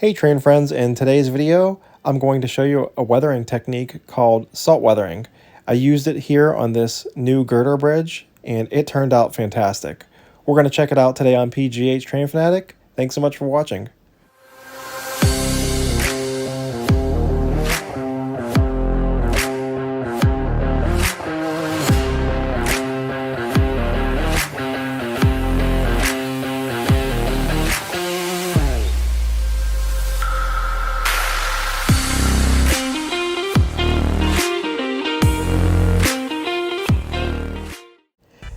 Hey train friends, in today's video I'm going to show you a weathering technique called salt weathering. I used it here on this new girder bridge and it turned out fantastic. We're going to check it out today on PghTrainFanatic. Thanks so much for watching.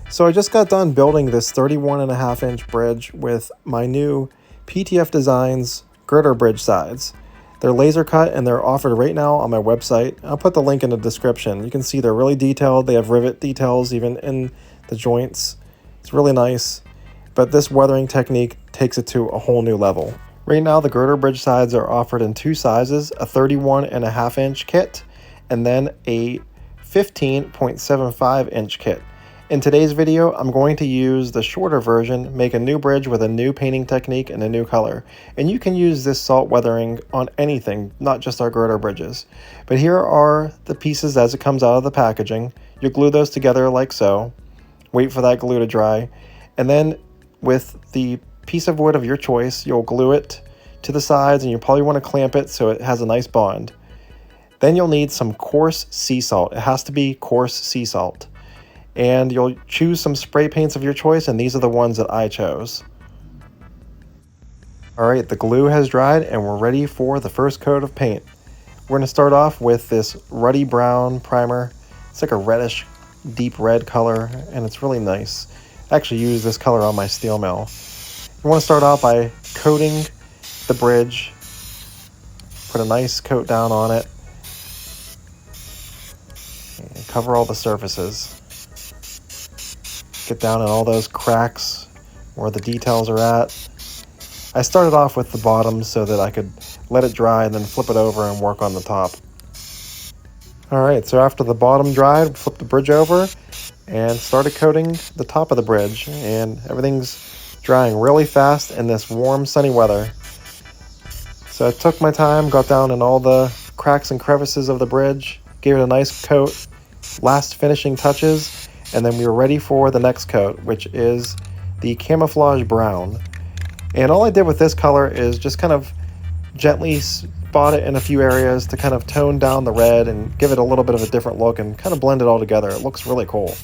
So I just got done building this 31.5-inch bridge with my new PTF Designs girder bridge sides. They're laser cut and they're offered right now on my website. I'll put the link in the description. You can see they're really detailed. They have rivet details even in the joints. It's really nice, but this weathering technique takes it to a whole new level. Right now the girder bridge sides are offered in two sizes, a 31.5-inch kit and then a 15.75-inch kit. In today's video, I'm going to use the shorter version, make a new bridge with a new painting technique and a new color. And you can use this salt weathering on anything, not just our girder bridges. But here are the pieces as it comes out of the packaging. You glue those together like so. Wait for that glue to dry. And then with the piece of wood of your choice, you'll glue it to the sides and you probably want to clamp it so it has a nice bond. Then you'll need some coarse sea salt. It has to be coarse sea salt. And you'll choose some spray paints of your choice, and these are the ones that I chose. Alright, the glue has dried and we're ready for the first coat of paint. We're going to start off with this ruddy brown primer. It's like a reddish, deep red color, and it's really nice. I actually use this color on my steel mill. You want to start off by coating the bridge. Put a nice coat down on it. And cover all the surfaces. Get down in all those cracks where the details are at. I started off with the bottom so that I could let it dry and then flip it over and work on the top. Alright, so after the bottom dried, flip the bridge over and started coating the top of the bridge, and everything's drying really fast in this warm sunny weather. So I took my time, got down in all the cracks and crevices of the bridge, gave it a nice coat, last finishing touches, and then we were ready for the next coat, which is the camouflage brown. And all I did with this color is just kind of gently spot it in a few areas to kind of tone down the red and give it a little bit of a different look and kind of blend it all together. It looks really cool.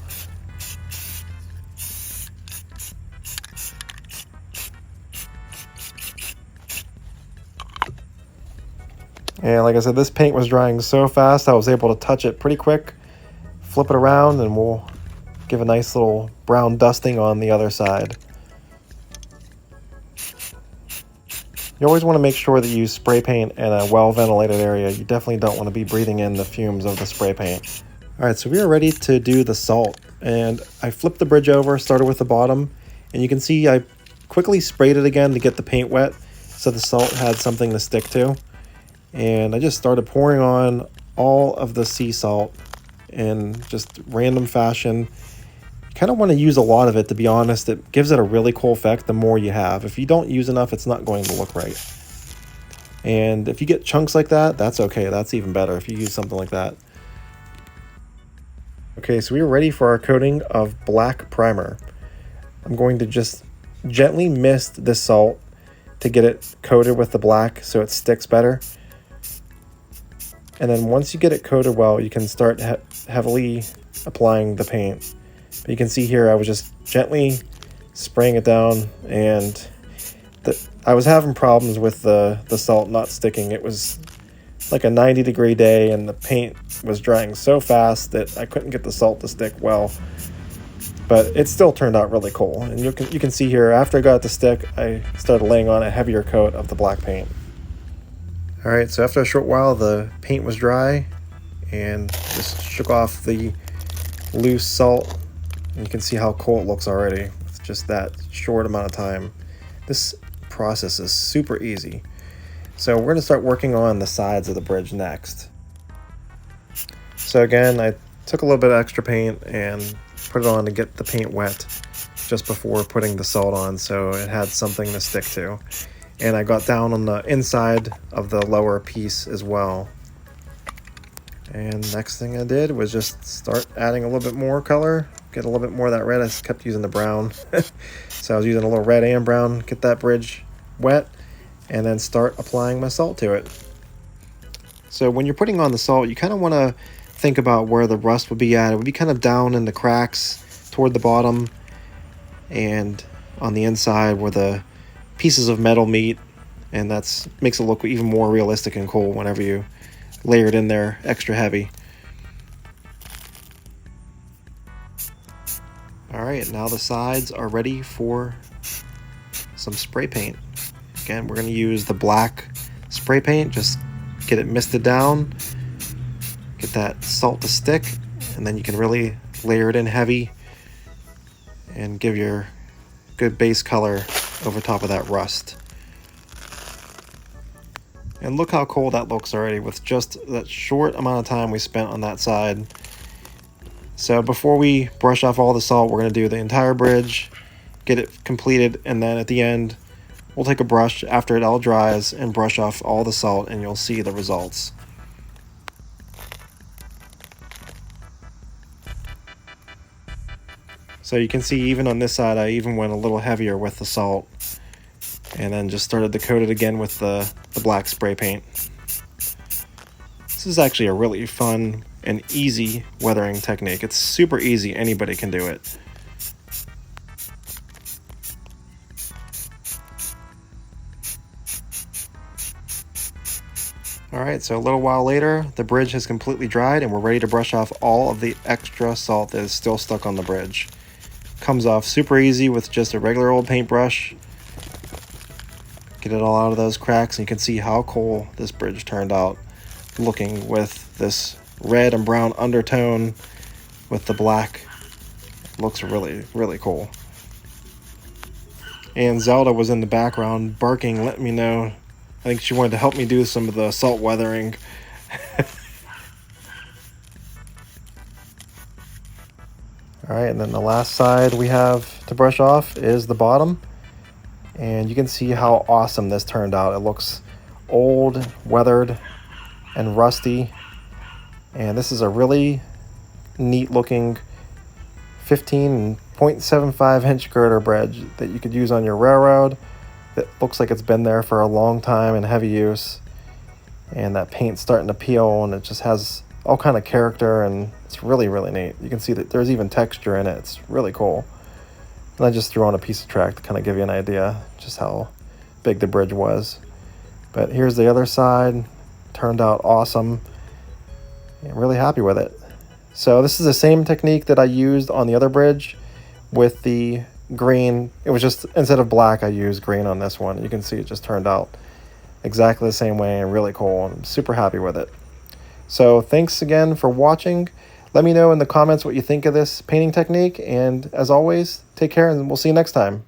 And like I said, this paint was drying so fast I was able to touch it pretty quick, flip it around, and we'll give a nice little brown dusting on the other side. You always want to make sure that you spray paint in a well-ventilated area. You definitely don't want to be breathing in the fumes of the spray paint. Alright, so we are ready to do the salt. And I flipped the bridge over, started with the bottom, and you can see I quickly sprayed it again to get the paint wet so the salt had something to stick to. And I just started pouring on all of the sea salt in just random fashion. Kind of want to use a lot of it, to be honest. It gives it a really cool effect the more you have. If you don't use enough, it's not going to look right. And if you get chunks like that, that's okay. That's even better if you use something like that. Okay, so we are ready for our coating of black primer. I'm going to just gently mist this salt to get it coated with the black so it sticks better. And then once you get it coated well, you can start heavily applying the paint. But you can see here I was just gently spraying it down, and I was having problems with the salt not sticking. It was like a 90-degree day and the paint was drying so fast that I couldn't get the salt to stick well. But it still turned out really cool. And you can see here, after I got it to stick, I started laying on a heavier coat of the black paint. Alright, so after a short while the paint was dry and just shook off the loose salt. And you can see how cool it looks already. It's just that short amount of time. This process is super easy. So we're going to start working on the sides of the bridge next. So again, I took a little bit of extra paint and put it on to get the paint wet just before putting the salt on so it had something to stick to. and I got down on the inside of the lower piece as well. And next thing I did was just start adding a little bit more color, get a little bit more of that red. I kept using the brown. So I was using a little red and brown, get that bridge wet, and then start applying my salt to it. So when you're putting on the salt, you kind of want to think about where the rust would be at. It would be kind of down in the cracks toward the bottom and on the inside where the pieces of metal meet, and that's makes it look even more realistic and cool whenever you layer it in there extra heavy. Alright, now the sides are ready for some spray paint. Again, we're going to use the black spray paint, just get it misted down, get that salt to stick, and then you can really layer it in heavy and give your good base color over top of that rust. And look how cool that looks already with just that short amount of time we spent on that side. So before we brush off all the salt, we're going to do the entire bridge, get it completed, and then at the end we'll take a brush after it all dries and brush off all the salt, and you'll see the results. So you can see even on this side I even went a little heavier with the salt, and then just started to coat it again with the black spray paint. This is actually a really fun and easy weathering technique. It's super easy, anybody can do it. Alright, so a little while later, the bridge has completely dried and we're ready to brush off all of the extra salt that is still stuck on the bridge. Comes off super easy with just a regular old paintbrush. Get it all out of those cracks, and you can see how cool this bridge turned out looking with this red and brown undertone with the black. Looks really, really cool. And Zelda was in the background barking, letting me know. I think she wanted to help me do some of the salt weathering. Alright, and then the last side we have to brush off is the bottom. And you can see how awesome this turned out. It looks old, weathered, and rusty. And this is a really neat looking 15.75 inch girder bridge that you could use on your railroad. That looks like it's been there for a long time in heavy use. And that paint's starting to peel, and it just has all kind of character, and it's really, really neat. You can see that there's even texture in it. It's really cool. And I just threw on a piece of track to kind of give you an idea just how big the bridge was. But here's the other side. Turned out awesome. I'm really happy with it. So this is the same technique that I used on the other bridge with the green. It was just, instead of black, I used green on this one. You can see it just turned out exactly the same way and really cool. I'm super happy with it. So thanks again for watching. Let me know in the comments what you think of this painting technique, and as always, take care and we'll see you next time.